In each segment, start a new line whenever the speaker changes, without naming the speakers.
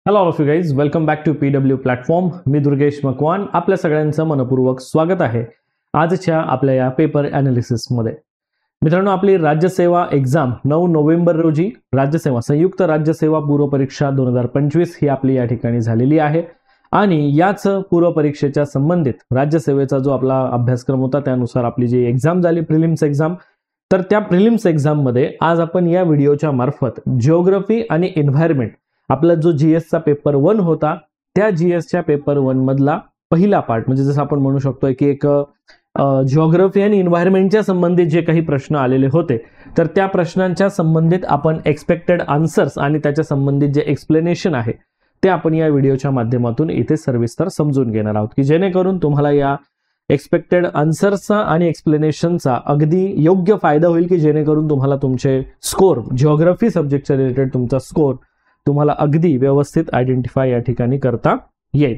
Hello all of you guys, welcome back to PW platform. मी दुर्गेश मकवान. आपल्या सगळ्यांचं मनपूर्वक स्वागत आहे आजच्या आपल्या या पेपर ॲनालिसिसमध्ये. मित्रांनो, आपली राज्यसेवा एक्झाम 9 नोव्हेंबर रोजी राज्यसेवा संयुक्त राज्यसेवा पूर्व परीक्षा 2025 ही आपली या ठिकाणी झालेली आहे. आणि याच पूर्व परीक्षेच्या संबंधित राज्यसेवेचा जो आपला अभ्यासक्रम होता त्यानुसार आपली जी एक्झाम झाली प्रिलिम्स एक्झाम, तर त्या प्रिलिम्स एक्झाममध्ये आज आपण या व्हिडिओच्या मार्फत जिओग्राफी आणि एन्व्हायरमेंट आपला जो जीएसचा पेपर 1 होता त्या जीएसच्या पेपर 1 मधला पहिला पार्ट, म्हणजे जसं आपण म्हणू शकतो की एक जिओग्राफी आणि एन्व्हायरमेंटच्या संबंधित जे काही प्रश्न आलेले होते तर त्या प्रश्नांच्या संबंधित आपण एक्सपेक्टेड आन्सर्स आणि त्याच्या संबंधित जे एक्सप्लेनेशन आहे ते आपण या व्हिडिओच्या माध्यमातून इथे सविस्तर समजून घेणार आहोत, की जेणेकरून तुम्हाला या एक्सपेक्टेड आन्सर्सचा आणि एक्सप्लेनेशनचा अगदी योग्य फायदा होईल, की जेणेकरून तुम्हाला तुमचे स्कोर जिओग्राफी सब्जेक्टच्या रिलेटेड तुमचा स्कोर तुम्हाला अगदी व्यवस्थित आयडेंटिफाय या ठिकाणी करता येईल.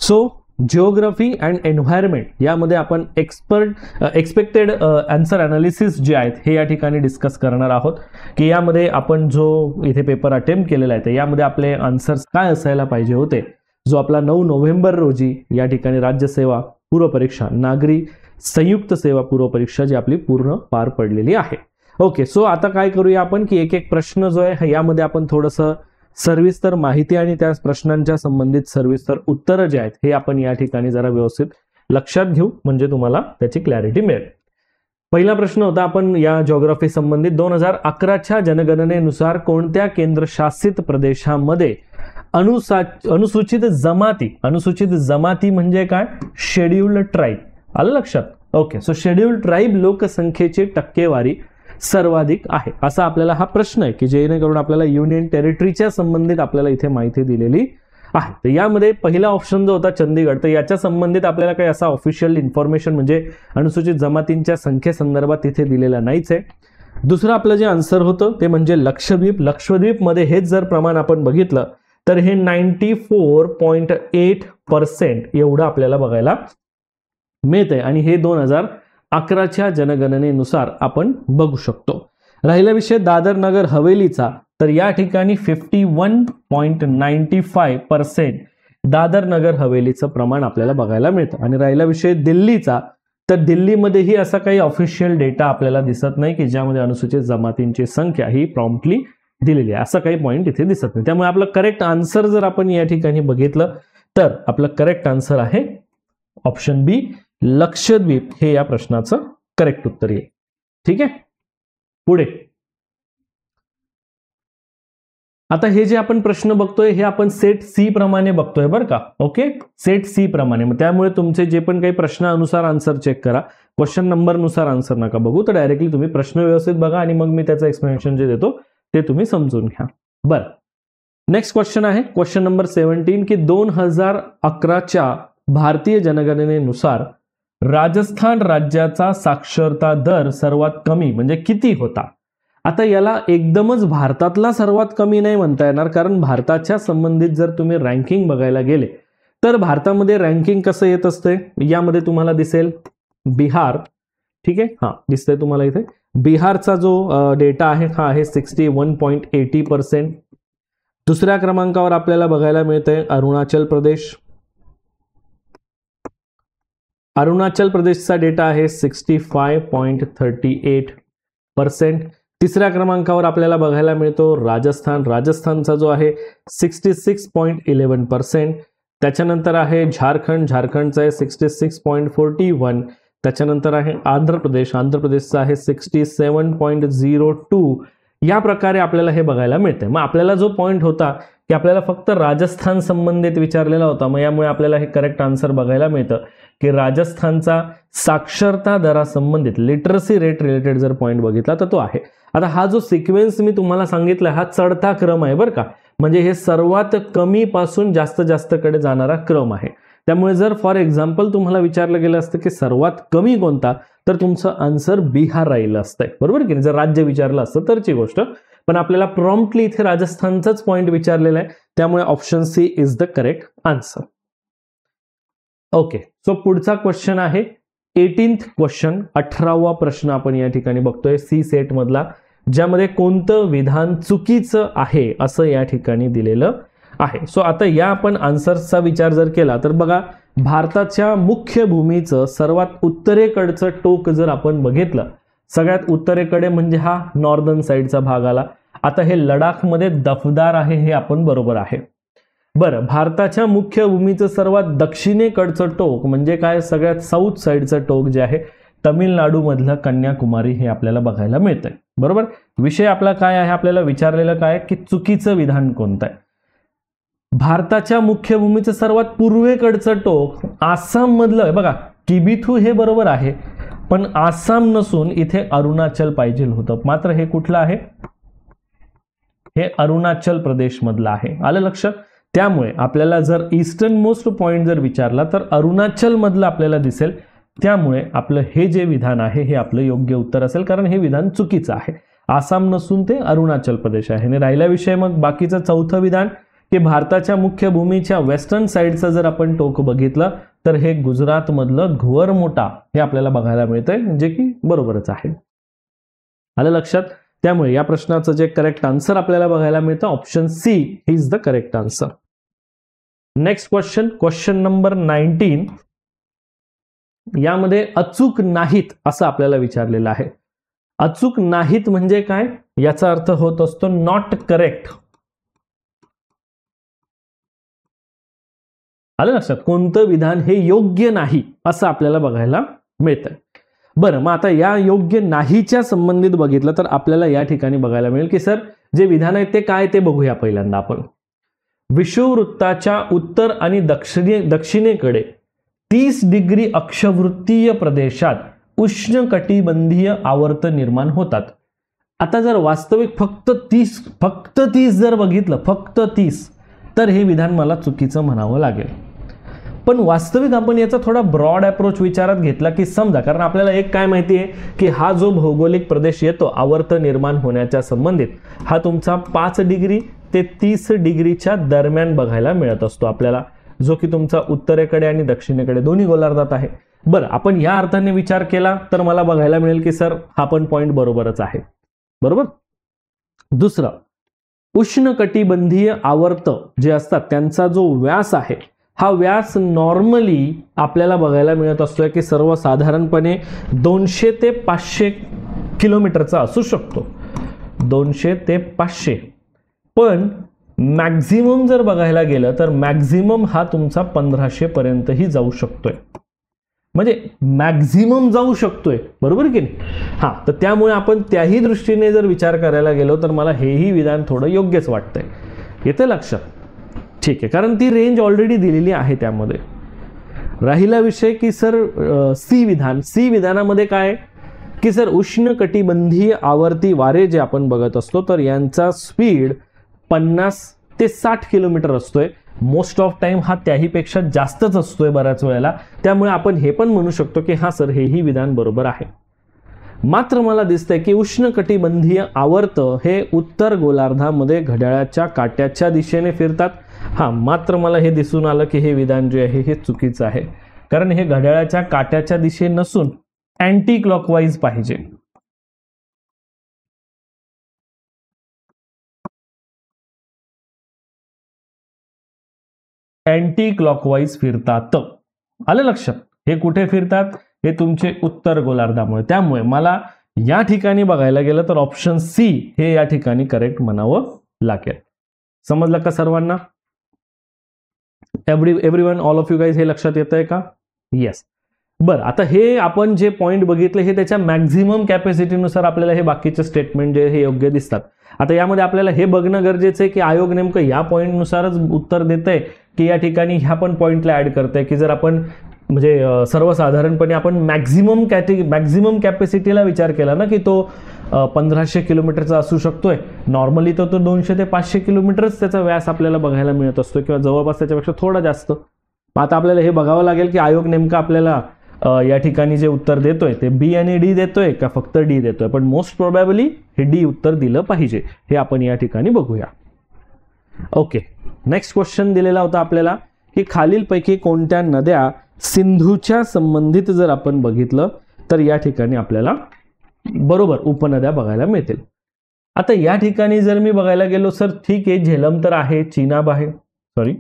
सो जिओग्राफी अँड एन्व्हायरमेंट यामध्ये आपण एक्सपेक्टेड आन्सर अनालिसिस जे आहेत हे या ठिकाणी डिस्कस करणार आहोत, की यामध्ये आपण जो इथे पेपर अटेम्प्ट केलेला आहे तर यामध्ये आपले आन्सर्स काय असायला पाहिजे होते, जो आपला 9 नोव्हेंबर रोजी या ठिकाणी राज्यसेवा पूर्व परीक्षा नागरी संयुक्त सेवा पूर्व परीक्षा जी आपली पूर्ण पार पडलेली आहे. ओके, सो आता काय करूया आपण, की एक एक प्रश्न जो आहे यामध्ये आपण थोडंसं सविस्तर माहिती आणि त्या प्रश्नांच्या संबंधित सविस्तर उत्तरं जे आहेत हे आपण या ठिकाणी जरा व्यवस्थित लक्षात घेऊ, म्हणजे तुम्हाला त्याची क्लॅरिटी मिळेल. पहिला प्रश्न होता आपण या जिओग्राफी संबंधित 2011च्या जनगणनेनुसार कोणत्या केंद्रशासित प्रदेशामध्ये अनुसूचित जमाती म्हणजे काय, शेड्यूल्ड ट्राईब. आलं लक्षात? ओके, सो शेड्यूल्ड ट्राईब लोकसंख्येची टक्केवारी सर्वाधिक आहे असा आपल्याला हा प्रश्न आहे, की जेणेकरून आपल्याला युनियन टेरिटरीच्या संबंधित आपल्याला इथे माहिती दिलेली आहे. तर यामध्ये पहिला ऑप्शन जो होता चंदीगड, तर याच्या संबंधित आपल्याला काही असा ऑफिशियल इन्फॉर्मेशन म्हणजे अनुसूचित जमातींच्या संख्येसंदर्भात तिथे दिलेला नाहीच आहे. दुसरं आपलं जे आन्सर होतं ते म्हणजे लक्षद्वीपमध्ये हेच जर प्रमाण आपण बघितलं तर हे 94.8% एवढं आपल्याला बघायला मिळतंय आणि हे 2011च्या जनगणनेनुसार आपण बघू शकतो. राहिला विषय दादर नगर हवेलीचा, तर या ठिकाणी 51.95% दादर नगर हवेलीचं प्रमाण आपल्याला बघायला मिळतं. आणि राहिला विषय दिल्लीचा, तर दिल्लीमध्येही असा काही ऑफिशियल डेटा आपल्याला दिसत नाही की ज्यामध्ये अनुसूचित जमातींची संख्या ही प्रॉम्प्टली दिलेली आहे, असं काही पॉईंट इथे दिसत नाही. त्यामुळे आपलं करेक्ट आन्सर जर आपण या ठिकाणी बघितलं तर आपलं करेक्ट आन्सर आहे ऑप्शन बी, लक्षद्वीप हे या प्रश्नाचं करेक्ट उत्तर येईल. ठीक आहे, पुढे आता हे जे आपण प्रश्न बघतोय हे आपण सेट सी प्रमाणे बघतोय बरं का. ओके, सेट सी प्रमाणे. मग त्यामुळे तुमचे जे पण काही प्रश्नानुसार आन्सर चेक करा, क्वेश्चन नंबरनुसार आन्सर नका बघू. तर डायरेक्टली तुम्ही प्रश्न व्यवस्थित बघा आणि मग मी त्याचं एक्सप्लेनेशन जे देतो ते तुम्ही समजून घ्या. बरं, नेक्स्ट क्वेश्चन आहे क्वेश्चन नंबर 17, की 2011च्या भारतीय जनगणनेनुसार राजस्थान राज्याचा साक्षरता दर सर्वात कमी म्हणजे किती होता. आता याला एकदमच भारतातला सर्वात कमी नाही म्हणता येणार, कारण भारताच्या संबंधित जर तुम्ही रँकिंग बघायला गेले तर भारतामध्ये रँकिंग कसं येत असते, यामध्ये तुम्हाला दिसेल बिहार. ठीक आहे, हा दिसतंय तुम्हाला इथे. बिहारचा जो डेटा आहे हा आहे 61.80%. दुसऱ्या क्रमांकावर आपल्याला बघायला मिळतंय अरुणाचल प्रदेश. अरुणाचल प्रदेशचा डेटा आहे 65.38%. तिसऱ्या क्रमांकावर आपल्याला बघायला मिळतो राजस्थानचा जो आहे 66.11%. त्याच्यानंतर आहे झारखंडचा आहे 66.41. त्याच्यानंतर आहे आंध्र प्रदेशचा आहे 67.02. या प्रकारे आपल्याला हे बघायला मिळते. मग आपल्याला जो पॉइंट होता की आपल्याला फक्त राजस्थान संबंधित विचारलेला होता, मग यामुळे आपल्याला हे करेक्ट आन्सर बघायला मिळतं की राजस्थानचा साक्षरता दरासंबंधित लिटरसी रेट रिलेटेड जर पॉइंट बघितला तर तो आहे. आता हा जो सिक्वेन्स मी तुम्हाला सांगितला हा चढता क्रम आहे बरं का, म्हणजे हे सर्वात कमी पासून जास्त कडे जाणारा क्रम आहे. त्यामुळे जर फॉर एक्झाम्पल तुम्हाला विचारलं गेलं असतं की सर्वात कमी कोणता, तर तुमचं आन्सर बिहार राहिलं असतंय, बरोबर की नाही, जर राज्य विचारलं असतं तरची गोष्ट. पण आपल्याला प्रॉम्प्टली इथे राजस्थानचाच पॉइंट विचारलेला आहे, त्यामुळे option C is the correct answer. Okay, so पुढचा क्वेश्चन आहे 18th क्वेश्चन, 18वा प्रश्न आपण या ठिकाणी बघतोय सी सेट मधला, ज्यामध्ये कोणतं विधान चुकीचं आहे असं या ठिकाणी दिलेलं आहे. सो आता या आपण आन्सर्सचा विचार जर केला तर बघा, भारताच्या मुख्य भूमीचं सर्वात उत्तरेकडचं टोक जर आपण बघितलं, सगळ्यात उत्तरेकडे म्हणजे हा नॉर्दर्न साईडचा भाग आला. आता हे लडाखमध्ये दफदार आहे, हे आपण बरोबर आहे. बरं, भारताच्या मुख्य भूमीचं सर्वात दक्षिणेकडचं टोक म्हणजे काय, सगळ्यात साऊथ साईडचं टोक जे आहे तमिळनाडू मधलं कन्याकुमारी हे आपल्याला बघायला मिळतंय. बरोबर, विषय आपला काय आहे, आपल्याला विचारलेलं काय की चुकीचं विधान कोणतं आहे. भारताच्या मुख्य भूमीचं सर्वात पूर्वेकडचं टोक आसाम मधलं, बघा किबिथू हे बरोबर आहे, पण आसाम नसून इथे अरुणाचल पाहिजे होतं. मात्र हे कुठलं आहे, हे अरुणाचल प्रदेश मधलं आहे. आलं लक्षात. त्यामुळे आपल्याला जर ईस्टर्न मोस्ट पॉइंट जर विचारला तर अरुणाचल मधलं आपल्याला दिसेल. त्यामुळे आपलं हे जे विधान आहे हे आपलं योग्य उत्तर असेल, कारण हे विधान चुकीचं आहे. आसाम नसून ते अरुणाचल प्रदेश आहे. आणि राहिला विषय मग बाकीचं चौथं विधान की भारताच्या मुख्य भूमीच्या वेस्टर्न साईडचं जर आपण टोक बघितलं तर हे गुजरात मधलं घुअरमोटा हे आपल्याला बघायला मिळतंय, जे की बरोबरच आहे. आलं लक्षात. त्यामुळे या प्रश्नाचं जे करेक्ट आन्सर आपल्याला बघायला मिळतं option C is the correct answer. Next question, question number 19. यामध्ये अचूक नाहीत असं आपल्याला विचारलेलं आहे. अचूक नाहीत म्हणजे काय, याचा अर्थ होत असतो नॉट करेक्ट. आलं लक्षात. कोणतं विधान हे योग्य नाही असं आपल्याला बघायला मिळतंय. बरं, मग आता या योग्य नाहीच्या संबंधित बघितलं तर आपल्याला या ठिकाणी बघायला मिळेल की सर जे विधान आहे ते काय ते बघूया. पहिल्यांदा आपण विषुववृत्ताच्या उत्तर आणि दक्षिणेकडे 30 डिग्री अक्षवृत्तीय प्रदेशात उष्णकटिबंधीय आवर्त निर्माण होतात. आता जर वास्तविक फक्त 30 जर बघितलं, फक्त 30, तर हे विधान मला चुकीचं म्हणावं लागेल. पण वास्तविक आपण याचा थोडा ब्रॉड अप्रोच विचारात घेतला की समजा, कारण आपल्याला एक काय माहिती आहे की हा जो भौगोलिक प्रदेश येतो आवर्त निर्माण होण्याच्या संबंधित, हा तुमचा 5 डिग्री ते 30 डिग्रीच्या दरम्यान बघायला मिळत असतो आपल्याला, जो की तुमचा उत्तरेकडे आणि दक्षिणेकडे दोन्ही गोलार्धात आहे. बरं, आपण या अर्थाने विचार केला तर मला बघायला मिळेल की सर हा पण पॉइंट बरोबरच आहे. बरोबर. दुसरं, उष्णकटिबंधीय आवर्त जे असतात त्यांचा जो व्यास आहे, हा व्यास नॉर्मली आपल्याला बघायला मिळत असतोय की सर्वसाधारणपणे 200 ते 500 किलोमीटरचा असू शकतो. 200 ते 500. पण मॅक्झिमम जर बघायला गेलं तर मॅक्झिमम हा तुमचा 1500 पर्यंतही जाऊ शकतोय. म्हणजे मॅक्झिमम जाऊ शकतोय, बरोबर की नाही. हा, तर त्यामुळे आपण त्याही दृष्टीने जर विचार करायला गेलो तर मला हेही विधान थोडं योग्यच वाटतंय. येते लक्षात. ठीक आहे, कारण ती रेंज ऑलरेडी दिलेली आहे त्यामध्ये. राहिला विषय की सर सी विधानामध्ये काय की सर उष्णकटिबंधीय आवर्ती वारे जे आपण बघत असतो तर यांचा स्पीड 50 ते 60 किलोमीटर असतोय. मोस्ट ऑफ टाइम हा त्याहीपेक्षा जास्तच असतोय बऱ्याच वेळेला. त्यामुळे आपण हे पण म्हणू शकतो की हा सर हेही विधान बरोबर आहे. मात्र मला दिसतंय की उष्णकटिबंधीय आवर्त हे उत्तर गोलार्धामध्ये घड्याळाच्या काट्याच्या दिशेने फिरतात. हा, मात्र मला हे दिसून आलं की हे विधान जे आहे हे चुकीचं आहे, कारण हे घड्याळाच्या काट्याच्या दिशे नसून अँटी क्लॉकवाईज पाहिजे. अँटी क्लॉकवाईज फिरतात. आलं लक्षात. हे कुठे फिरतात, हे तुमचे उत्तर गोलार्धामुळे. त्यामुळे मला या ठिकाणी बघायला गेलं तर ऑप्शन सी हे या ठिकाणी करेक्ट म्हणावं लागेल. समजलं का सर्वांना? Everyone, all of you guys, हे लक्षात येतंय का? येस. बरं, आता हे आपण जे पॉईंट बघितले हे त्याच्या मॅक्झिमम कॅपॅसिटीनुसार आपल्याला हे बाकीचे स्टेटमेंट जे हे योग्य दिसतात. आता यामध्ये आपल्याला हे बघणं गरजेचं आहे की आयोग नेमकं या पॉईंटनुसारच उत्तर देतंय की या ठिकाणी ह्या पण पॉईंटला ऍड करतंय, की जर आपण म्हणजे सर्वसाधारणपणे आपण मॅक्झिमम कॅपॅसिटीला विचार केला ना की तो 1500 किलोमीटरचा असू शकतोय. नॉर्मली तो 200 ते 500 किलोमीटरच त्याचा व्यास आपल्याला बघायला मिळत असतो, किंवा जवळपास त्याच्यापेक्षा थोडा जास्त. आता आपल्याला हे बघावं लागेल की आयोग नेमका आपल्याला या ठिकाणी जे उत्तर देतोय ते बी आणि डी देतोय का फक्त डी देतोय. पण मोस्ट प्रोबॅबली हे डी उत्तर दिलं पाहिजे, हे आपण या ठिकाणी बघूया. ओके, नेक्स्ट क्वेश्चन दिलेला होता आपल्याला की खालीलपैकी कोणत्या नद्या सिंधूच्या संबंधित जर आपण बघितलं तर या ठिकाणी आपल्याला बरोबर उपनद्या बघायला मिळतील. आता या ठिकाणी जर मी बघायला गेलो सर ठीक आहे, झेलम तर आहे, चिनाब आहे, सॉरी,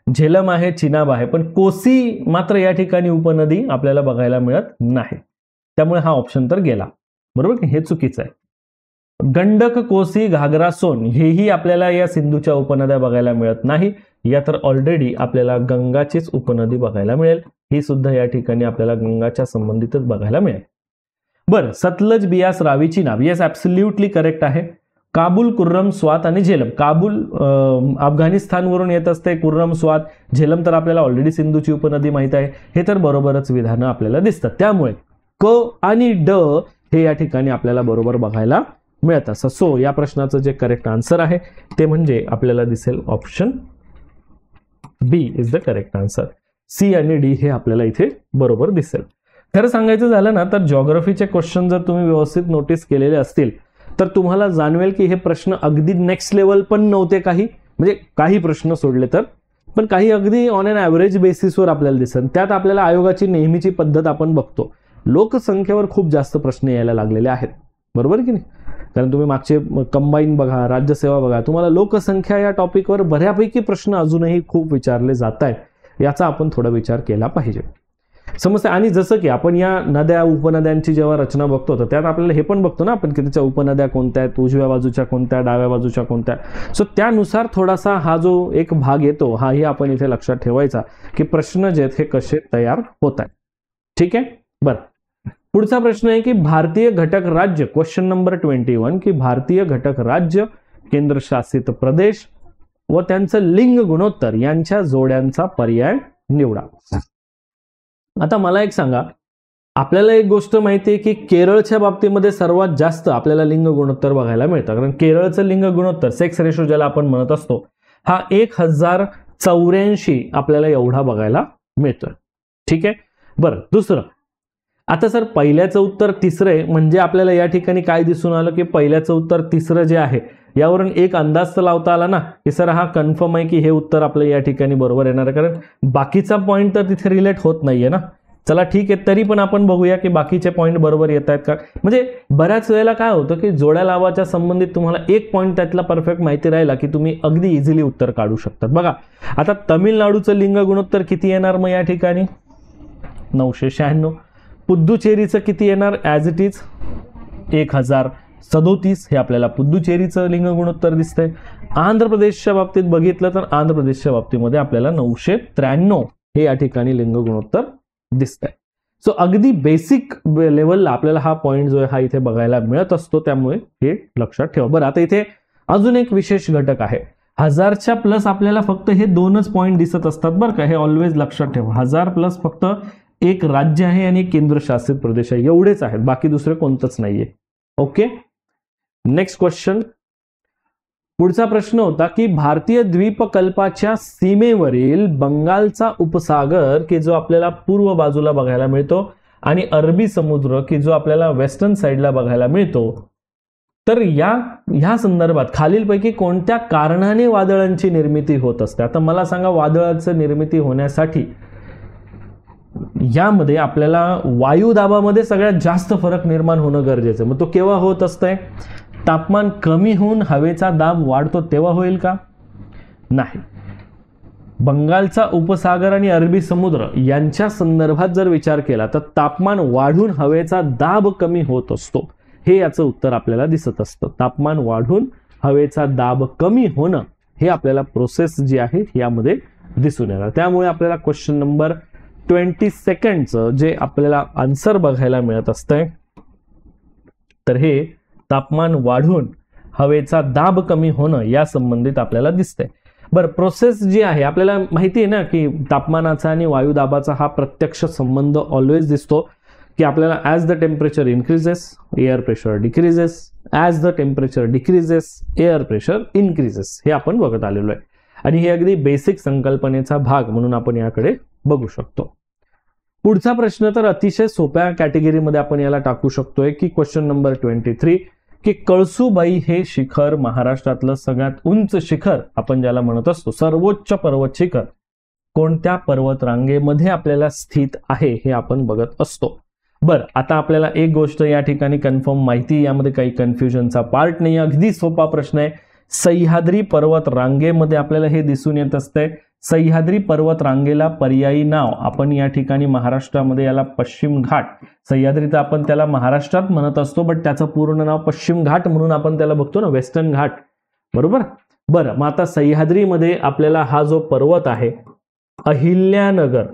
झेलम आहे, चिनाब आहे, पण कोसी मात्र या ठिकाणी उपनदी आपल्याला बघायला मिळत नाही, त्यामुळे हा ऑप्शन तर गेला, बरोबर की हे चुकीचं आहे. गंडक, कोसी, घागरा, सोन हेही आपल्याला या सिंधूच्या उपनद्या बघायला मिळत नाही. या तर ऑलरेडी आपल्याला गंगाचीच उपनदी बघायला मिळेल, ही सुद्धा या ठिकाणी आपल्याला गंगाच्या संबंधितच बघायला मिळेल. बरं, Sutlej, Beas, Ravi, Chenab, yes absolutely correct आहे. काबूल, कुर्रम, स्वात आणि झेलम. काबूल अफगाणिस्तानवरून येत असते, कुर्रम, स्वात, झेलम तर आपल्याला ऑलरेडी सिंधूची उपनदी माहित आहे. हे तर बरोबरच विधानं आपल्याला दिसतात, त्यामुळे क आणि ड हे या ठिकाणी आपल्याला बरोबर बघायला मिळत असं. सो या प्रश्नाचं जे करेक्ट आन्सर आहे ते म्हणजे आपल्याला दिसेल option B is the correct answer. C आणि डी हे आपल्याला इथे बरोबर दिसेल. खरं सांगायचं झालं ना तर ज्योग्राफीचे क्वेश्चन जर तुम्ही व्यवस्थित नोटीस केलेले असतील तर तुम्हाला जाणवेल की हे प्रश्न अगदी नेक्स्ट लेवल पण नव्हते, काही म्हणजे काही प्रश्न सोडले तर, पण काही अगदी ऑन एन ॲव्हरेज बेसिसवर आपल्याला दिसत. त्यात आपल्याला आयोगाची नेहमीची पद्धत आपण बघतो, लोकसंख्येवर खूप जास्त प्रश्न यायला लागलेले आहेत, बरोबर की नाही. कारण तुम्ही मागचे कंबाईन बघा, राज्यसेवा बघा, तुम्हाला लोकसंख्या या टॉपिकवर बऱ्यापैकी प्रश्न अजूनही खूप विचारले जात आहेत, याचा आपण थोडा विचार केला पाहिजे. समजते. आणि जसं की आपण या नद्या उपनद्यांची जेव्हा रचना बघतो तर त्यात आपल्याला हे पण बघतो ना आपण की त्याच्या उपनद्या कोणत्या आहेत, उजव्या बाजूच्या कोणत्या, डाव्या बाजूच्या कोणत्या. सो त्यानुसार थोडासा हा जो एक भाग येतो हाही आपण इथे लक्षात ठेवायचा की प्रश्न जे आहेत हे कसे तयार होत आहेत. ठीक आहे. बरं, पुढचा प्रश्न आहे की भारतीय घटक राज्य, क्वेश्चन नंबर 21, की भारतीय घटक राज्य, केंद्रशासित प्रदेश व त्यांचं लिंग गुणोत्तर यांच्या जोड्यांचा पर्याय निवडा. आता मला एक सांगा, आपल्याला एक गोष्ट माहिती आहे की केरळच्या बाबतीमध्ये सर्वात जास्त आपल्याला लिंग गुणोत्तर बघायला मिळतं, कारण केरळचं लिंग गुणोत्तर सेक्स रेशो ज्याला आपण म्हणत असतो हा 1084 आपल्याला एवढा बघायला मिळतोय. ठीक आहे. बरं, दुसरं, आता सर पहिल्याचं उत्तर तिसरं आहे, म्हणजे आपल्याला या ठिकाणी काय दिसून आलं की पहिल्याचं उत्तर तिसरं जे आहे यावरून एक अंदाज तर लावता आला ना की सर हा कन्फर्म आहे की हे उत्तर आपलं या ठिकाणी बरोबर येणार आहे, कारण बाकीचा पॉईंट तर तिथे रिलेट होत नाहीये ना. चला ठीक आहे, तरी पण आपण बघूया की बाकीचे पॉईंट बरोबर येत आहेत का. म्हणजे बऱ्याच वेळेला काय होतं की जोड्या लावाच्या संबंधित तुम्हाला एक पॉईंट त्यातला परफेक्ट माहिती राहिला की तुम्ही अगदी इझिली उत्तर काढू शकतात. बघा आता तामिळनाडूचं लिंग गुणोत्तर किती येणार मग या ठिकाणी 996. पुद्दुचेरीचं किती येणार, ॲज इट इज 1037 हे आपल्याला पुद्दुचेरीचं लिंग गुणोत्तर दिसतंय. आंध्र प्रदेशच्या बाबतीत बघितलं तर आंध्र प्रदेशच्या बाबतीमध्ये आपल्याला 993 हे या ठिकाणी लिंग गुणोत्तर दिसतंय. सो अगदी बेसिक लेवलला आपल्याला हा पॉईंट जो आहे हा इथे बघायला मिळत असतो, त्यामुळे हे लक्षात ठेवा. बरं, आता इथे अजून एक विशेष घटक आहे. 1000च्या प्लस आपल्याला फक्त हे दोनच पॉईंट दिसत असतात बरं का, हे ऑलवेज लक्षात ठेवा. 1000 प्लस फक्त एक राज्य आहे आणि केंद्रशासित प्रदेश आहे, एवढेच आहेत, बाकी दुसरे कोणतंच नाहीये. ओके. Next question. पुढचा प्रश्न होता की भारतीय द्वीपकल्पाच्या सीमेवरील बंगालचा उपसागर की जो आपल्याला पूर्व बाजूला बघायला मिळतो आणि अरबी समुद्र की जो आपल्याला वेस्टर्न साईडला बघायला मिळतो, तर या संदर्भात खालीलपैकी कोणत्या कारणाने वादळांची निर्मिती होत असते. आता मला सांगा, वादळाची निर्मिती होण्यासाठी यामध्ये आपल्याला वायुदाबामध्ये सगळ्यात जास्त फरक निर्माण होणं गरजेचं. मग तो केव्हा होत असतंय, तापमान कमी होऊन हवेचा दाब वाढतो तेव्हा होईल का, नाही. बंगालचा उपसागर आणि अरबी समुद्र यांच्या संदर्भात जर विचार केला तर तापमान वाढून हवेचा दाब कमी होत असतो, हे याचं उत्तर आपल्याला दिसत असतं. तापमान वाढून हवेचा दाब कमी होणं हे आपल्याला प्रोसेस जी आहे यामध्ये दिसून येणार. त्यामुळे आपल्याला क्वेश्चन नंबर 22चं जे आपल्याला आन्सर बघायला मिळत असतंय तर हे तापमान वाढून हवेचा दाब कमी होणं या संबंधित आपल्याला दिसतंय. बरं, प्रोसेस जी आहे आपल्याला माहिती आहे ना की तापमानाचा आणि वायुदाबाचा हा प्रत्यक्ष संबंध ऑलवेज दिसतो की आपल्याला as the temperature increases air pressure decreases, as the temperature decreases air pressure increases, हे आपण बघत आलेलो आहे आणि हे अगदी बेसिक संकल्पनेचा भाग म्हणून आपण याकडे बघू शकतो. पुढचा प्रश्न तर अतिशय सोप्या कॅटेगरीमध्ये आपण याला टाकू शकतोय की क्वेश्चन नंबर 23 की कळसुबाई हे शिखर महाराष्ट्रातलं सगळ्यात उंच शिखर आपण ज्याला म्हणत असतो, सर्वोच्च पर्वत शिखर कोणत्या पर्वत रांगेमध्ये आपल्याला स्थित आहे हे आपण बघत असतो. बरं, आता आपल्याला एक गोष्ट या ठिकाणी कन्फर्म माहिती, यामध्ये काही कन्फ्युजनचा पार्ट नाही, अगदी सोपा प्रश्न आहे. सह्याद्री पर्वत रांगेमध्ये आपल्याला हे दिसून येत असते. सह्याद्री पर्वत रांगेला पर्यायी नाव आपण या ठिकाणी महाराष्ट्रामध्ये याला पश्चिम घाट, सह्याद्री तर आपण त्याला महाराष्ट्रात म्हणत असतो, बट त्याचं पूर्ण नाव पश्चिम घाट म्हणून आपण त्याला बघतो ना, वेस्टर्न घाट, बरोबर. बरं, मग आता सह्याद्रीमध्ये आपल्याला हा जो पर्वत आहे अहिल्यानगर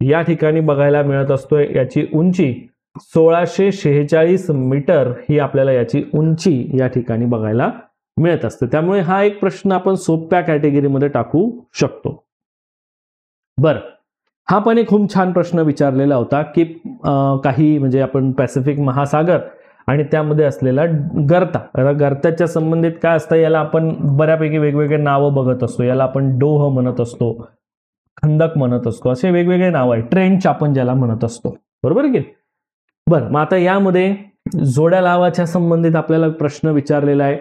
या ठिकाणी बघायला मिळत असतोय. याची उंची 1646 मीटर ही आपल्याला याची उंची या ठिकाणी बघायला मिळत असते. त्यामुळे हा एक प्रश्न आपण सोप्या कॅटेगरीमध्ये टाकू शकतो. बरं, हा पण एक खूप छान प्रश्न विचारलेला होता की काही म्हणजे आपण पॅसिफिक महासागर आणि त्यामध्ये असलेला गर्ता, गर्त्याच्या संबंधित काय असतं, याला आपण बऱ्यापैकी वेगवेगळे नावं बघत असतो. याला आपण डोह म्हणत असतो, खंदक म्हणत असतो, असे वेगवेगळे नाव आहे. ट्रेंच आपण ज्याला म्हणत असतो, बरोबर की. बरं, मग आता यामध्ये जोड्या लावाच्या संबंधित आपल्याला प्रश्न विचारलेला आहे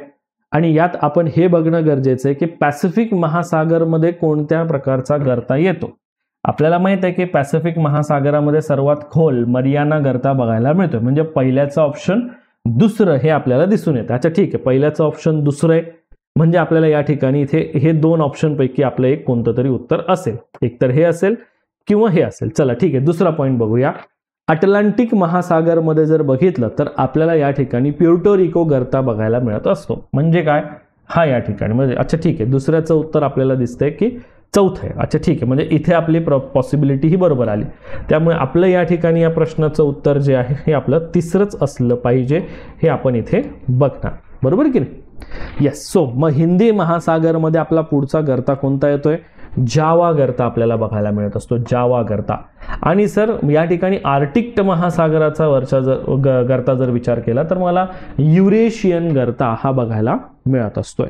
आणि यात आपण हे बघणं गरजेचं आहे की पॅसिफिक महासागरमध्ये कोणत्या प्रकारचा गर्ता येतो. आपल्याला माहित आहे की पॅसिफिक महासागरामध्ये सर्वात खोल मरियाना गर्ता बघायला मिळतोय. म्हणजे पहिल्याचं ऑप्शन दुसरं हे आपल्याला दिसून येतं. अच्छा ठीक आहे, पहिल्याचं ऑप्शन दुसरं आहे म्हणजे आपल्याला या ठिकाणी इथे हे दोन ऑप्शन पैकी आपलं एक कोणतं तरी उत्तर असेल. एक तर हे असेल किंवा हे असेल. चला ठीक आहे, दुसरा पॉईंट बघूया. अटलांटिक महासागरमध्ये जर बघितलं तर आपल्याला या ठिकाणी प्युर्टो रिको गर्ता बघायला मिळत असतो. म्हणजे काय, हा या ठिकाणी म्हणजे अच्छा ठीक आहे, दुसऱ्याचं उत्तर आपल्याला दिसतंय की चौथं आहे. अच्छा ठीक आहे, म्हणजे इथे आपली पॉसिबिलिटी ही बरोबर आली. त्यामुळे आपलं या ठिकाणी या प्रश्नाचं उत्तर जे आहे हे आपलं तिसरंच असलं पाहिजे हे आपण इथे बघणार, बरोबर की नाही. येस. सो मग हिंदी महासागरमध्ये आपला पुढचा गर्ता कोणता येतोय, जावा गर्ता आपल्याला बघायला मिळत असतो, जावा गर्ता. आणि सर या ठिकाणी आर्टिक महासागराचा वरचा जर गर्ता जर विचार केला तर मला युरेशियन गर्ता हा बघायला मिळत असतोय.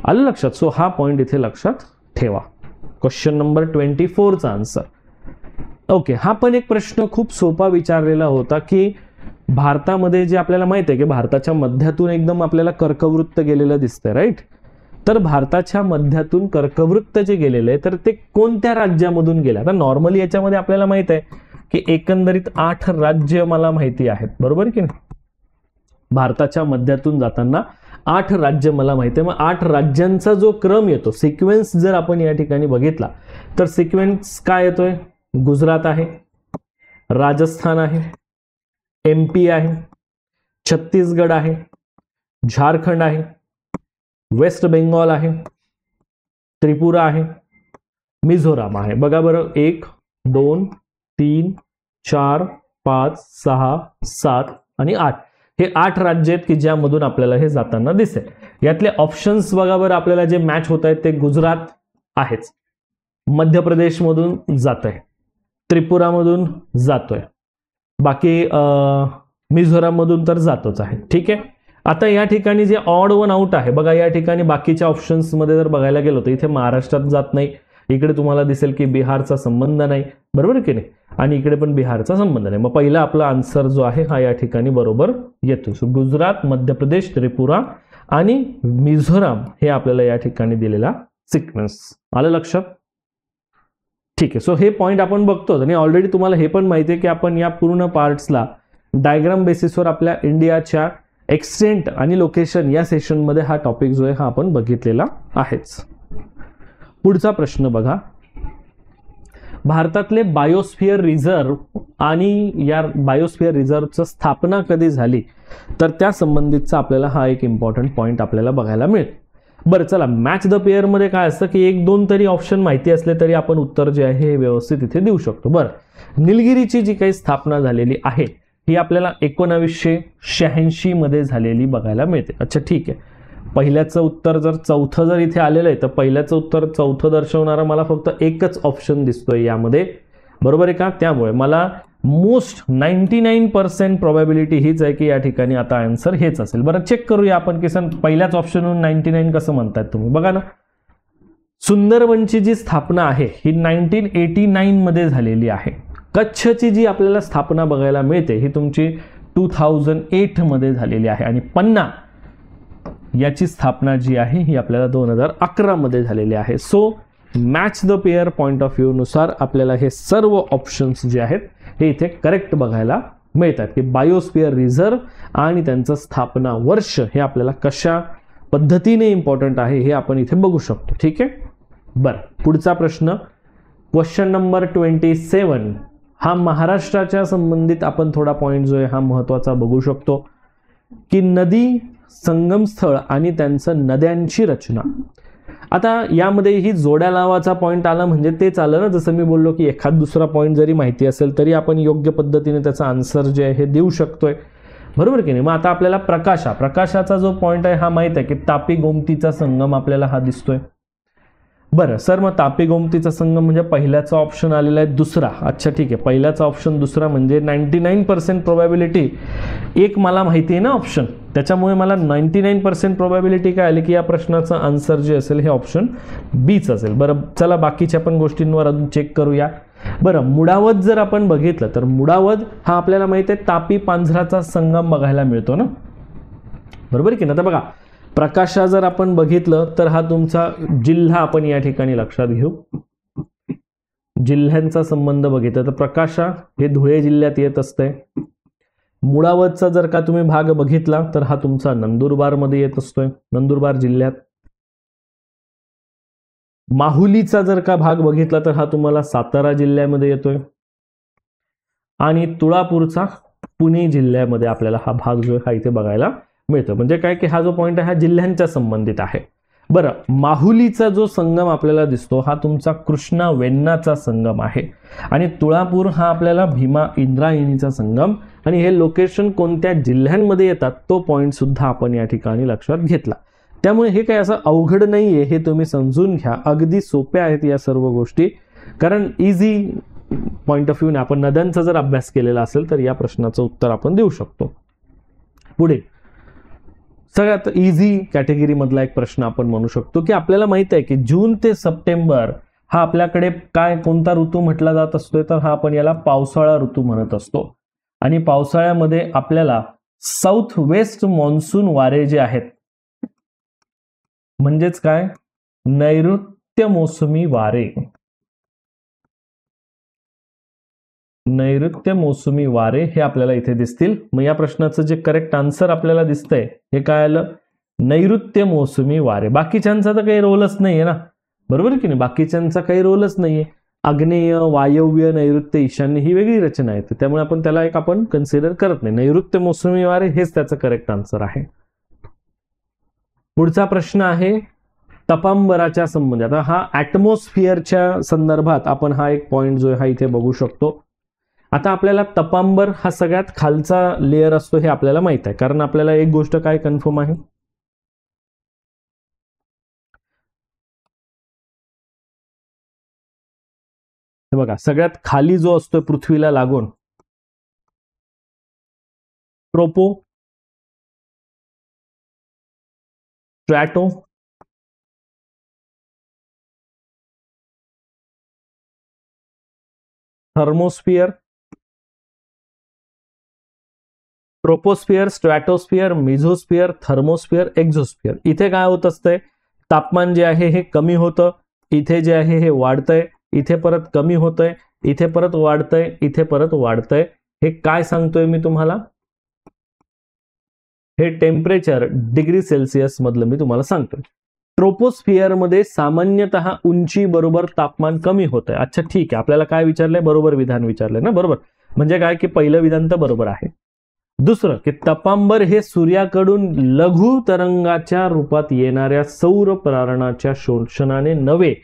आलं लक्षात. सो हा पॉईंट इथे लक्षात ठेवा. क्वेश्चन नंबर 24चा आन्सर. ओके, हा पण एक प्रश्न खूप सोपा विचारलेला होता की भारतामध्ये जे आपल्याला माहित आहे की भारताच्या मध्यातून एकदम आपल्याला कर्कवृत्त गेलेलं दिसतंय, राईट. तर भारताच्या मध्यातून कर्कवृत्त जे गेलेलं आहे तर ते कोणत्या राज्यामधून गेलं. आता नॉर्मली याच्यामध्ये आपल्याला माहित आहे की एकंदरीत 8 राज्य मला माहिती आहेत, बरोबर की नाही. भारताच्या मध्यातून जाताना 8 राज्य मला माहिती आहे. मग 8 राज्यांचा जो क्रम येतो, सिक्वेन्स जर आपण या ठिकाणी बघितला तर सिक्वेन्स काय येतोय, गुजरात आहे, राजस्थान आहे, MP आहे, छत्तीसगड आहे, झारखंड आहे, वेस्ट बेंगॉल आहे, त्रिपुरा आहे, मिझोराम आहे. बघा बरं, 1 2 3 4 5 6 7 आणि 8 हे 8 राज्य आहेत की ज्यामधून आपल्याला हे जाताना दिसेल. यातले ऑप्शन्स बघा बरं, आपल्याला जे मॅच होत आहेत ते गुजरात आहेच, मध्य प्रदेशमधून जातोय, त्रिपुरामधून जातोय, बाकी मिझोराममधून तर जातोच आहे. ठीक आहे. आता या ठिकाणी जे ऑड वन आउट आहे बघा, या ठिकाणी बाकीच्या ऑप्शन्समध्ये जर बघायला गेलो तर इथे महाराष्ट्रात जात नाही, इकडे तुम्हाला दिसेल की बिहारचा संबंध नाही, बरोबर की नाही, आणि इकडे पण बिहारचा संबंध नाही. मग पहिला आपला आन्सर जो आहे हा या ठिकाणी बरोबर येतो. सो गुजरात, मध्य प्रदेश, त्रिपुरा आणि मिझोराम हे आपल्याला या ठिकाणी दिलेला सिक्वेन्स. आलं लक्षात. ठीक आहे. सो हे पॉईंट आपण बघतो आणि ऑलरेडी तुम्हाला हे पण माहिती आहे की आपण या पूर्ण पार्ट्सला डायग्राम बेसिसवर आपल्या इंडियाच्या एक्सटेंट आणि लोकेशन या सेशनमध्ये हा टॉपिक जो आहे हा आपण बघितलेला आहेच. पुढचा प्रश्न बघा. भारतातले बायोस्फिअर रिझर्व आणि या बायोस्फिअर रिझर्वची स्थापना कधी झाली तर त्या संबंधितचा आपल्याला हा एक इम्पॉर्टंट पॉईंट आपल्याला बघायला मिळेल. बरं चला, मॅच द पेअर मध्ये काय असतं की 1-2 तरी ऑप्शन माहिती असले तरी आपण उत्तर जे आहे हे व्यवस्थित इथे देऊ शकतो. बरं, निलगिरीची जी काही स्थापना झालेली आहे ही आपल्याला 1986 मध्ये झालेली बघायला मिळते. अच्छा ठीक आहे. पहिल्याचं उत्तर जर चौथं जर इथे आलेलं आहे तर पहिल्याचं उत्तर चौथं दर्शवणारा मला फक्त एकच ऑप्शन दिसतोय यामध्ये, बरोबर आहे का. त्यामुळे मला मोस्ट 99% प्रोबॅबिलिटी हीच आहे की या ठिकाणी आता आन्सर हेच असेल. बरं चेक करूया आपण की सर पहिल्याच ऑप्शनवरून 99 कसं म्हणतायत तुम्ही. बघा ना, सुंदरबनची जी स्थापना आहे ही 1989 मध्ये झालेली आहे. कच्छची जी आपल्याला स्थापना बघायला मिळते ही तुमची 2008 मध्ये झालेली आहे आणि पन्ना याची स्थापना जी आहे ही आपल्याला 2011 मध्ये झालेली आहे. So match the pair point of view नुसार आपल्याला हे सर्व ऑप्शन्स जे आहेत हे इथे करेक्ट बघायला मिळतात की बायोस्फिअर रिझर्व्ह आणि त्यांचं स्थापना वर्ष हे आपल्याला कशा पद्धतीने इम्पॉर्टंट आहे हे आपण इथे बघू शकतो. ठीक आहे. बरं, पुढचा प्रश्न क्वेश्चन नंबर 27 हा महाराष्ट्राच्या संबंधित आपण थोडा पॉईंट जो आहे हा महत्वाचा बघू शकतो की नदी संगमस्थळ आणि त्यांचं नद्यांची रचना. आता यामध्ये ही जोड्या लावाचा पॉईंट आला म्हणजे तेच आलं ना, जसं मी बोललो की एखाद दुसरा पॉईंट जरी माहिती असेल तरी आपण योग्य पद्धतीने त्याचा आन्सर जे आहे हे देऊ शकतोय, बरोबर की नाही. मग आता आपल्याला प्रकाशाचा जो पॉईंट आहे हा माहित आहे की तापी गोमतीचा संगम आपल्याला हा दिसतोय. बरं सर, मग तापी गोमतीचा संगम म्हणजे पहिल्याचा ऑप्शन आलेला आहे दुसरा. अच्छा ठीक आहे, पहिल्याचा ऑप्शन दुसरा म्हणजे 99% प्रोबॅबिलिटी एक मला माहिती आहे ना ऑप्शन, त्याच्यामुळे मला 99% प्रोबॅबिलिटी काय आली की या प्रश्नाचं आन्सर जे असेल हे ऑप्शन बीच असेल. बरं चला बाकीच्या पण गोष्टींवर अजून चेक करूया. बरं, मुडावत जर आपण बघितलं तर मुडावत हा आपल्याला माहिती आहे तापी पांझराचा संगम बघायला मिळतो ना, बरोबर की ना. तर बघा प्रकाशा जर आपण बघितलं तर हा तुमचा जिल्हा आपण या ठिकाणी लक्षात घेऊ. जिल्ह्यांचा संबंध बघितला तर प्रकाशा हे धुळे जिल्ह्यात येत असते. मुळावतचा जर का तुम्ही भाग बघितला तर हा तुमचा नंदुरबार मध्ये येत असतोय, नंदुरबार जिल्ह्यात. माहुलीचा जर का भाग बघितला तर हा तुम्हाला सातारा जिल्ह्यामध्ये येतोय आणि तुळापूरचा पुणे जिल्ह्यामध्ये आपल्याला हा भाग जो आहे इथे बघायला मिळतो. म्हणजे काय की हा जो पॉईंट आहे हा जिल्ह्यांच्या संबंधित आहे. बरं, माहुलीचा जो संगम आपल्याला दिसतो हा तुमचा कृष्णा वेण्णाचा संगम आहे आणि तुळापूर हा आपल्याला भीमा इंद्रायणीचा संगम, आणि हे लोकेशन कोणत्या जिल्ह्यांमध्ये येतात तो पॉईंट सुद्धा आपण या ठिकाणी लक्षात घेतला. त्यामुळे हे काही असं अवघड नाहीये, हे तुम्ही समजून घ्या. अगदी सोप्या आहेत या सर्व गोष्टी, कारण इझी पॉईंट ऑफ व्ह्यूने आपण नद्यांचा जर अभ्यास केलेला असेल तर या प्रश्नाचं उत्तर आपण देऊ शकतो. पुढे सगळ्यात इझी कॅटेगरी मधला एक प्रश्न आपण म्हणू शकतो की आपल्याला माहित आहे की जून ते सप्टेंबर हा आपल्याकडे काय कोणता ऋतू म्हटला जात असतोय, तर हा आपण याला पावसाळा ऋतू म्हणत असतो. आणि पावसाळ्यामध्ये आपल्याला साऊथ वेस्ट मॉन्सून वारे जे आहेत म्हणजेच काय नैऋत्य मोसमी वारे, नैऋत्य मोसमी वारे हे आपल्याला इथे दिसतील. मग या प्रश्नाचं जे करेक्ट आन्सर आपल्याला दिसतंय हे काय आलं, नैऋत्य मोसमी वारे. बाकीच्यांचा तर काही रोलच नाहीये ना, बरोबर की नाही, बाकीच्यांचा काही रोलच नाहीये. आग्नेय, वायव्य, नैऋत्य, ईशान्य ही वेगळी रचना आहे, त्यामुळे आपण त्याला एक आपण कन्सिडर करत नाही. नैऋत्य मोसमी वारे हेच त्याचं करेक्ट आन्सर आहे. पुढचा प्रश्न आहे तपांबराच्या संबंधी. आता हा ऍटमॉस्फिअरच्या संदर्भात आपण हा एक पॉइंट जो आहे इथे बघू शकतो. आता आपल्याला तपांबर हा सगळ्यात खालचा लेअर असतो हे आपल्याला माहित आहे, कारण आपल्याला एक गोष्ट काय कन्फर्म आहे, बघा सगळ्यात खाली जो असतो पृथ्वीला लागून ट्रोपो, स्ट्रॅटो, थर्मोस्फिअर, ट्रोपोस्फिअर, स्ट्रॅटोस्फिअर, मिझोस्फिअर, थर्मोस्फिअर, एक्झोस्फिअर. इथे काय होत असतंय, तापमान जे आहे हे कमी होतं, इथे जे आहे हे वाढतंय, इथे परत कमी होतंय, इथे परत वाढतंय, इथे परत वाढतंय. हे काय सांगतोय मी तुम्हाला, हे टेम्परेचर डिग्री सेल्सिअस मधलं मी तुम्हाला सांगतोय. ट्रोपोस्फिअर मध्ये सामान्यतः उंची बरोबर तापमान कमी होतंय. अच्छा ठीक आहे, आपल्याला काय विचारलंय, बरोबर विधान विचारलंय ना, बरोबर. म्हणजे काय की पहिलं विधान तर बरोबर आहे. दुसरं की तपांबर हे सूर्याकडून लघु तरंगाच्या रूपात येणाऱ्या सौर प्रारणाच्या शोषणाने नव्हे,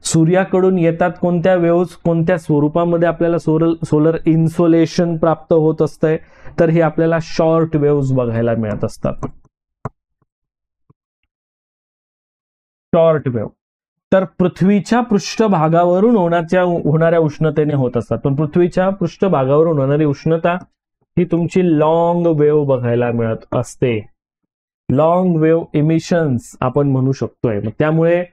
सूर्याकडून येतात कोणत्या वेव्स, कोणत्या स्वरूपामध्ये आपल्याला सोलर इन्सोलेशन प्राप्त होत असतंय, तर हे आपल्याला शॉर्ट वेव्स बघायला मिळत असतात. शॉर्ट वेव्ह तर पृथ्वीच्या पृष्ठभागावरून होणाऱ्या उष्णतेने होत असतात, पण पृथ्वीच्या पृष्ठभागावरून होणारी उष्णता ही तुमची लॉंग वेव्ह बघायला मिळत असते. लॉंग वेव्ह इमिशन्स आपण म्हणू शकतोय. मग त्यामुळे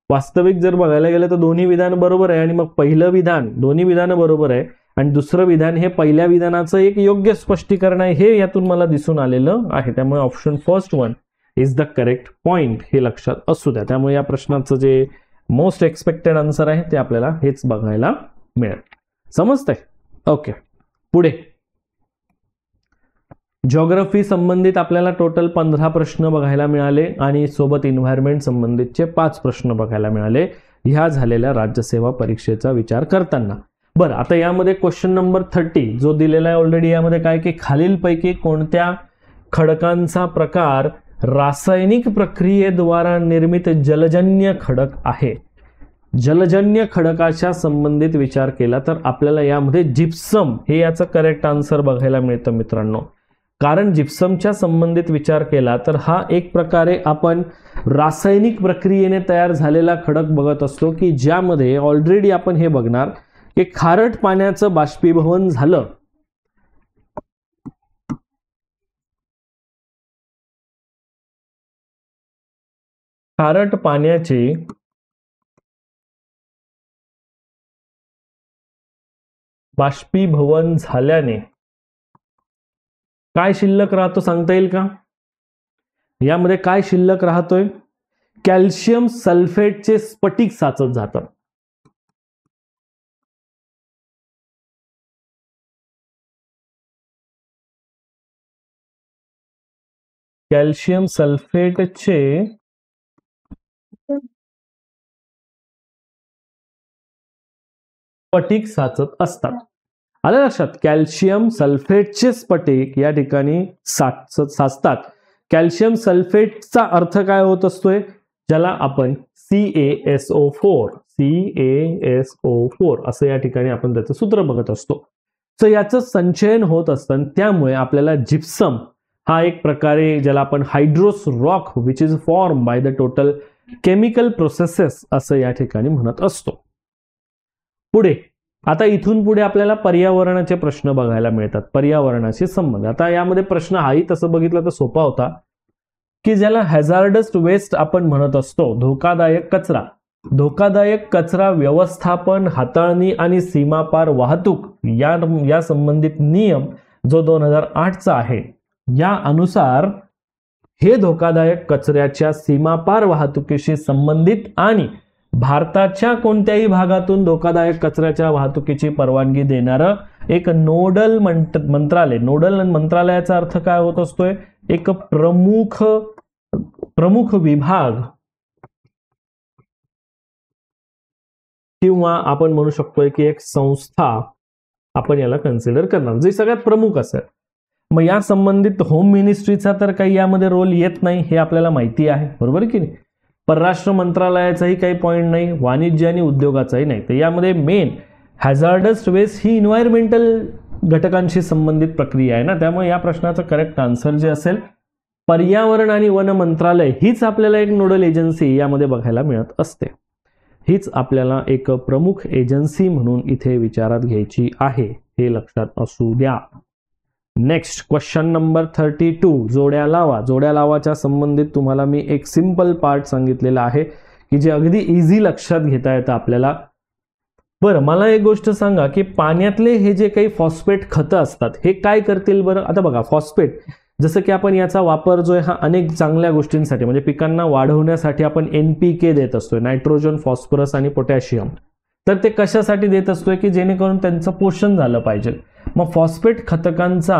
वास्तविक जर बघायला गेलं तर दोन्ही विधान बरोबर आहे, आणि मग पहिलं विधान, दोन्ही विधान बरोबर आहे आणि दुसरं विधान हे पहिल्या विधानाचं एक योग्य स्पष्टीकरण आहे हे यातून मला दिसून आलेलं आहे. त्यामुळे option first one is the correct point, हे लक्षात असू द्या. त्यामुळे या प्रश्नाचं जे मोस्ट एक्सपेक्टेड आन्सर आहे ते आपल्याला हेच बघायला मिळेल. समजतंय? ओके, पुढे जिओग्राफी संबंधित आपल्याला टोटल 15 प्रश्न बघायला मिळाले आणि सोबत एन्व्हायरमेंट संबंधितचे 5 प्रश्न बघायला मिळाले ह्या झालेल्या राज्यसेवा परीक्षेचा विचार करताना. बरं, आता यामध्ये क्वेश्चन नंबर 30 जो दिलेला आहे ऑलरेडी, यामध्ये काय की खालीलपैकी कोणत्या खडकांचा प्रकार रासायनिक प्रक्रियेद्वारा निर्मित जलजन्य खडक आहे. जलजन्य खडकाच्या संबंधित विचार केला तर आपल्याला यामध्ये जिप्सम हे याचं करेक्ट आन्सर बघायला मिळतं मित्रांनो. कारण जिप्समच्या संबंधित विचार केला तर हा एक प्रकारे आपण रासायनिक प्रक्रियेने तयार झालेला खडक बघत असतो की ज्यामध्ये ऑलरेडी आपण हे बघणार की खारट पाण्याचं बाष्पीभवन झालं खारट पाण्याचे बाष्पीभवन झाल्याने काय शिल्लक राहतो सांगता येईल का. यामध्ये काय शिल्लक राहतोय. कॅल्शियम सल्फेटचे स्फटिक साचत जातं. कॅल्शियम सल्फेटचे स्फटिक साचत असतात. आलं लक्षात. कॅल्शियम सल्फेटचे स्फटिक या ठिकाणी साचतात. कॅल्शियम सल्फेटचा अर्थ काय होत असतोय, ज्याला आपण CaSO4 असं या ठिकाणी आपण त्याचं सूत्र बघत असतो. तर याचं संचयन होत असतं. त्यामुळे आपल्याला जिप्सम हा एक प्रकारे ज्याला आपण hydrous rock which is form by the total chemical processes असं या ठिकाणी म्हणत असतो. पुढे आता इथून पुढे आपल्याला पर्यावरणाचे प्रश्न बघायला मिळतात. पर्यावरणाशी संबंध. आता यामध्ये प्रश्न हाही तसं बघितलं तर सोपा होता की ज्याला हॅझार्डस वेस्ट आपण म्हणत असतो, धोकादायक कचरा. धोकादायक कचरा व्यवस्थापन, हाताळणी आणि सीमापार वाहतूक या संबंधित नियम जो 2008चा आहे, या अनुसार हे धोकादायक कचऱ्याच्या सीमापार वाहतुकीशी संबंधित आणि भारताच्या कोणत्याही भागातून धोकादायक कचऱ्याच्या वाहतुकीची परवानगी देणारं एक नोडल मंत्रालय. नोडल मंत्रालयाचा अर्थ काय होत असतोय, एक प्रमुख विभाग किंवा आपण म्हणू शकतोय की एक संस्था आपण याला कन्सिडर करणार जी सगळ्यात प्रमुख असेल. मग या संबंधित होम मिनिस्ट्रीचा तर काही यामध्ये रोल येत नाही हे आपल्याला माहिती आहे, बरोबर की नाही. परराष्ट्र मंत्रालयाचाही काही पॉईंट नाही, वाणिज्य आणि उद्योगाचाही नाही. तर यामध्ये मेन हॅझार्डस वेस्ट ही इन्व्हायरमेंटल घटकांशी संबंधित प्रक्रिया आहे ना. त्यामुळे या प्रश्नाचं करेक्ट आन्सर जे असेल पर्यावरण आणि वन मंत्रालय हीच आपल्याला एक नोडल एजन्सी यामध्ये बघायला मिळत असते. हीच आपल्याला एक प्रमुख एजन्सी म्हणून इथे विचारात घ्यायची आहे, हे लक्षात असू द्या. नेक्स्ट क्वेश्चन नंबर 32 जोड्या लावा. जोड्या लावाच्या संबंधित तुम्हाला मी एक सिंपल पार्ट सांगितलेला आहे की जे अगदी इझी लक्षात घेता येतं आपल्याला. बरं, मला एक गोष्ट सांगा की पाण्यातले हे जे काही फॉस्फेट खतं असतात हे काय करतील बरं. आता बघा, फॉस्फेट जसं की आपण याचा वापर जो आहे हा अनेक चांगल्या गोष्टींसाठी म्हणजे पिकांना वाढवण्यासाठी आपण NPK देत असतोय, नायट्रोजन, फॉस्फरस आणि पोटॅशियम. तर ते कशासाठी देत असतोय की जेणेकरून त्यांचं पोषण झालं पाहिजे. मग फॉस्फेट खतकांचा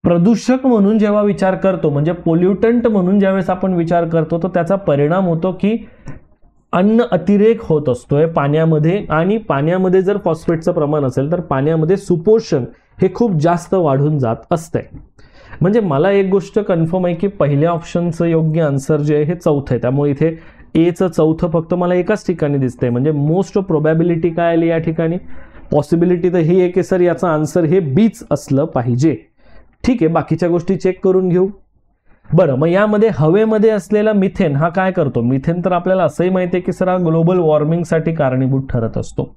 प्रदूषक म्हणून जेव्हा विचार करतो म्हणजे पोल्युटंट म्हणून ज्यावेळेस आपण विचार करतो तर त्याचा परिणाम होतो की अन्न अतिरेक होत असतोय पाण्यामध्ये. आणि पाण्यामध्ये जर फॉस्फेटचं प्रमाण असेल तर पाण्यामध्ये सुपोषण हे खूप जास्त वाढून जात असते. म्हणजे मला एक गोष्ट कन्फर्म आहे की पहिल्या ऑप्शनचं योग्य आन्सर जे आहे हे चौथं आहे. त्यामुळे इथे एचं चौथं फक्त मला एकाच ठिकाणी दिसतंय. म्हणजे मोस्ट प्रोबॅबिलिटी काय आली या ठिकाणी, पॉसिबिलिटी तर ही आहे की सर याचं आन्सर हे बीच असलं पाहिजे. ठीक आहे, बाकीच्या गोष्टी चेक करून घेऊ. बरं, मग यामध्ये हवेमध्ये असलेला मिथेन हा काय करतो. मिथेन तर आपल्याला असंही माहिती आहे की सर हा ग्लोबल वॉर्मिंगसाठी कारणीभूत ठरत असतो.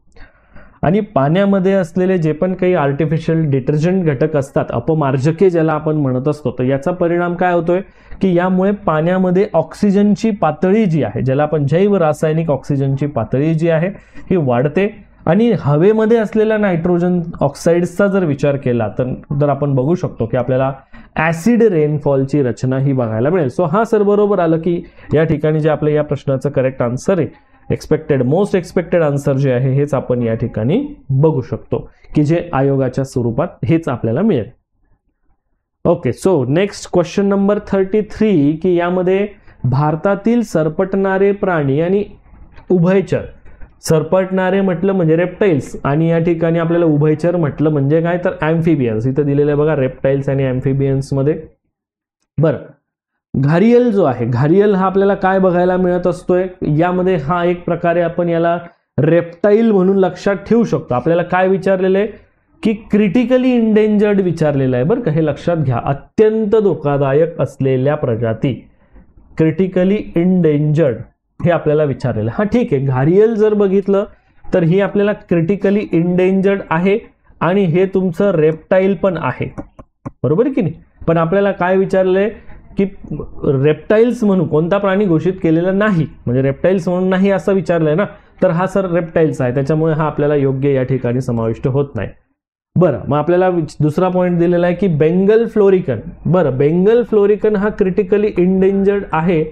आणि पाण्यामध्ये असलेले जे पण काही आर्टिफिशियल डिटर्जंट घटक असतात, अपमार्जके ज्याला आपण म्हणत असतो, तर याचा परिणाम काय होतोय की यामुळे पाण्यामध्ये ऑक्सिजनची पातळी जी आहे, ज्याला आपण जैव रासायनिक ऑक्सिजनची पातळी जी आहे ही वाढते. आणि हवेमध्ये असलेल्या नायट्रोजन ऑक्साईड्सचा जर विचार केला तर आपण बघू शकतो की आपल्याला ऍसिड रेनफॉलची रचना ही बघायला मिळेल. सो हा सर बरोबर आलं की या ठिकाणी जे आपल्या या प्रश्नाचं करेक्ट आन्सर आहे, मोस्ट एक्सपेक्टेड आन्सर जे आहे हेच आपण या ठिकाणी बघू शकतो की जे आयोगाच्या स्वरूपात हेच आपल्याला मिळेल. Okay, so next question number 33 की यामध्ये भारतातील सरपटणारे प्राणी आणि उभयचर, सरपटणारे म्हटलं म्हणजे रेप्टाइल्स आणि या ठिकाणी आपल्याला उभयचर म्हटलं म्हणजे काय तर ॲम्फिबियन्स. इथं दिलेलं आहे बघा रेप्टाइल्स आणि ॲम्फिबियन्स मध्ये. बरं, घारियल जो आहे, घारियल हा आपल्याला काय बघायला मिळत असतोय यामध्ये, हा एक प्रकारे आपण याला रेप्टाइल म्हणून लक्षात ठेवू शकतो. आपल्याला काय विचारलेलं आहे की क्रिटिकली इंडेंजर्ड विचारलेलं आहे बरं का, हे लक्षात घ्या. अत्यंत धोकादायक असलेल्या प्रजाती, क्रिटिकली इंडेंजर्ड हे आपल्याला विचारलेलं. हा ठीक आहे, घारियल जर बघितलं तर ही आपल्याला क्रिटिकली इंडेंजर्ड आहे आणि हे तुमचं रेप्टाइल पण आहे, बरोबर की नाही. पण आपल्याला काय विचारलंय की रेप्टाइल्स म्हणून कोणता प्राणी घोषित केलेला नाही, म्हणजे रेप्टाइल्स म्हणून नाही असं विचारलंय ना, तर हा सर रेप्टाइल्स आहे, त्याच्यामुळे हा आपल्याला योग्य या ठिकाणी समाविष्ट होत नाही. बरं, मग आपल्याला दुसरा पॉईंट दिलेला आहे की बेंगल फ्लोरिकन. बरं, बेंगल फ्लोरिकन हा क्रिटिकली इंडेंजर्ड आहे,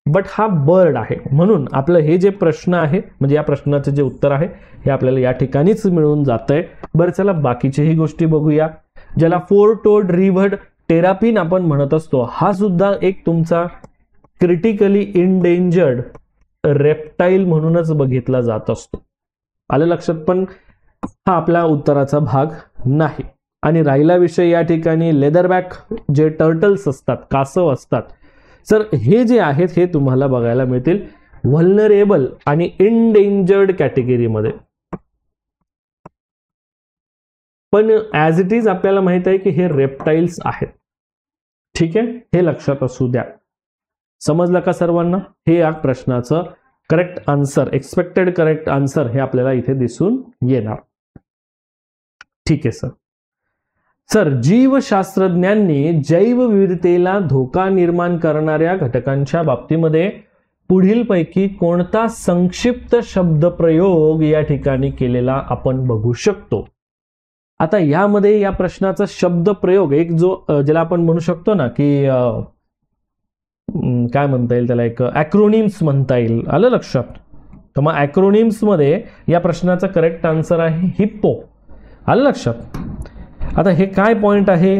बट हा बर्ड आहे, म्हणून आपलं हे जे प्रश्न आहे म्हणजे या प्रश्नाचे जे उत्तर आहे हे आपल्याला या ठिकाणीच मिळून जातंय. बरं, चला बाकीच्याही गोष्टी बघूया. ज्याला फोर टोड रिव्हर्ड टेरापिन आपण म्हणत असतो, हा सुद्धा एक तुमचा क्रिटिकली इंडेंजर्ड रेप्टाइल म्हणूनच बघितला जात असतो. आलं लक्षात. पण हा आपला उत्तराचा भाग नाही. आणि राहिला विषय या ठिकाणी लेदरबॅक जे टर्टल्स असतात, कासव असतात, सर हे जे आहेत हे तुम्हाला बघायला मिळतील व्हल्नरेबल आणि इंडेंजर्ड कॅटेगरीमध्ये. पण ॲज इट इज आपल्याला माहित आहे की हे रेप्टाइल्स आहेत. ठीक आहे, हे लक्षात असू द्या. समजलं का सर्वांना? हे या प्रश्नाचं correct answer, expected correct answer हे आपल्याला इथे दिसून येणार. ठीक आहे सर. सर, जीवशास्त्रज्ञांनी जैवविविधतेला धोका निर्माण करणाऱ्या घटकांच्या बाबतीमध्ये पुढीलपैकी कोणता संक्षिप्त शब्दप्रयोग या ठिकाणी केलेला आपण बघू शकतो? आता यामध्ये या प्रश्नाचा शब्दप्रयोग एक जो ज्याला आपण म्हणू शकतो ना की काय म्हणता येईल त्याला, एक ॲक्रोनिम्स म्हणता येईल. आलं लक्षात. तर मग ॲक्रोनिम्स मध्ये या प्रश्नाचा करेक्ट आन्सर आहे हिप्पो. आलं लक्षात. आता हे काय पॉइंट आहे,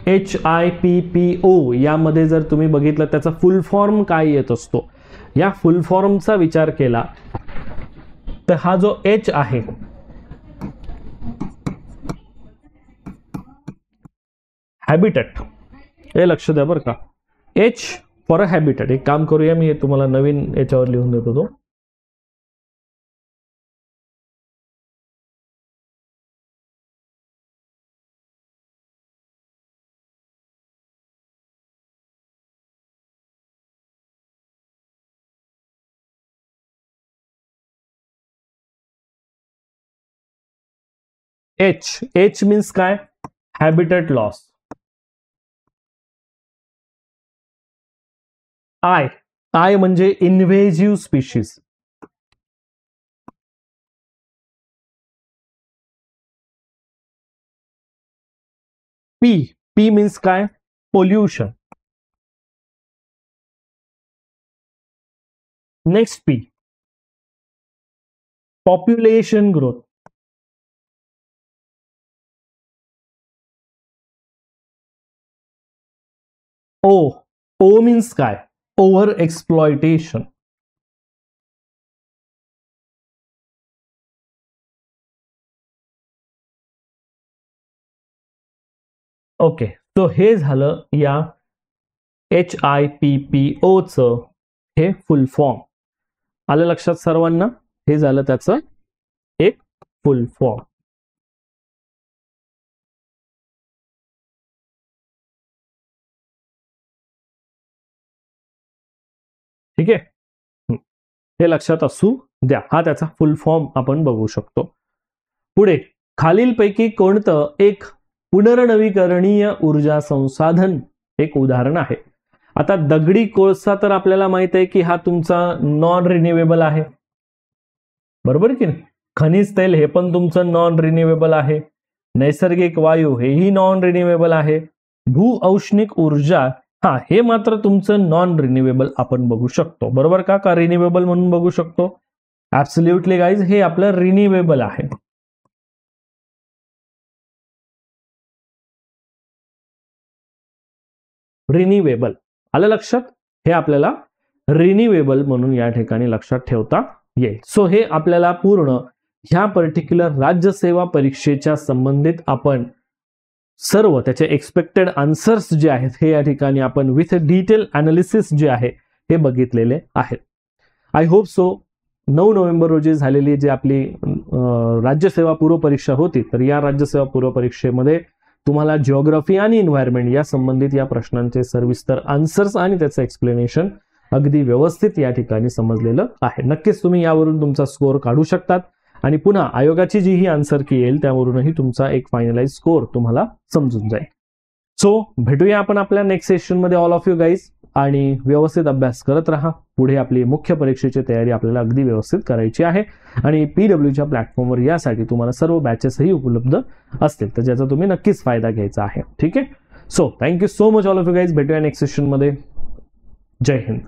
HIPPO, यामध्ये जर तुम्ही बघितलं त्याचा फुल फॉर्म काय येत असतो, या फुल फॉर्मचा विचार केला तर हा जो H आहे, हॅबिटॅट, हे लक्ष द्या बरं का. H for a habitat. एक काम करूया, मी तुम्हाला नवीन याच्यावर लिहून देतो तो. H मीन्स काय, हॅबिटॅट लॉस. I म्हणजे इन्व्हेजिव्ह स्पीशीज. P मीन्स काय, pollution. Next P, population growth. O means काय, ओव्हर एक्सप्लॉयटेशन. ओके, तो हे झालं या HIPPO चं हे फुल फॉर्म. आलं लक्षात सर्वांना? हे झालं त्याचं एक फुल फॉर्म. ठीक आहे, हे लक्षात असू द्या. हा त्याचा फुल फॉर्म आपण बघू शकतो. पुढे, खालीलपैकी कोणतं एक पुनर्नवीकरणीय ऊर्जा संसाधन एक उदाहरण आहे? आता दगडी कोळसा तर आपल्याला माहित आहे की हा तुमचा नॉन रिन्युएबल आहे, बरोबर की नाही. खनिज तेल हे पण तुमचं नॉन रिन्युएबल आहे. नैसर्गिक वायू हेही नॉन रिन्युएबल आहे. भू औष्णिक ऊर्जा हा हे मात्र तुमचं नॉन रिन्युएबल आपण बघू शकतो, बरोबर का रिन्युएबल म्हणून बघू शकतो? ऍब्सोल्युटली गाईज, हे आपलं रिन्युएबल आहे. रिन्यूएबल. आलं लक्षात? हे आपल्याला रिन्यूएबल म्हणून या ठिकाणी लक्षात ठेवता येईल. सो हे आपल्याला पूर्ण ह्या पर्टिक्युलर राज्यसेवा परीक्षेच्या संबंधित आपण सर्व त्याचे एक्सपेक्टेड आन्सर्स जे आहेत हे या ठिकाणी आपण विथ डिटेल अनालिसिस जे आहे हे बघितलेले आहेत. आय होप सो 9 नोव्हेंबर रोजी झालेली जी आपली राज्यसेवा पूर्व परीक्षा होती, तर या राज्यसेवा पूर्व परीक्षेमध्ये तुम्हाला जिओग्राफी आणि एन्व्हायरमेंट या संबंधित या प्रश्नांचे सविस्तर आन्सर्स आणि त्याचं एक्सप्लेनेशन अगदी व्यवस्थित या ठिकाणी समजलेलं आहे. नक्कीच तुम्ही यावरून तुमचा स्कोअर काढू शकतात आणि पुन्हा आयोगाची जी ही आन्सर की येईल त्यावरूनही तुमचा एक फायनलाइज स्कोअर तुम्हाला समजून जाईल. सो भेटूया आपण आपल्या नेक्स्ट सेशनमध्ये ऑल ऑफ यू गाईज, आणि व्यवस्थित अभ्यास करत राहा. पुढे आपली मुख्य परीक्षेची तयारी आपल्याला अगदी व्यवस्थित करायची आहे आणि PWच्या प्लॅटफॉर्मवर यासाठी तुम्हाला सर्व बॅचेसही उपलब्ध असतील, तर ज्याचा तुम्ही नक्कीच फायदा घ्यायचा आहे. ठीक आहे. So thank you so much all of you guys. भेटूया नेक्स्ट सेशनमध्ये. जय हिंद.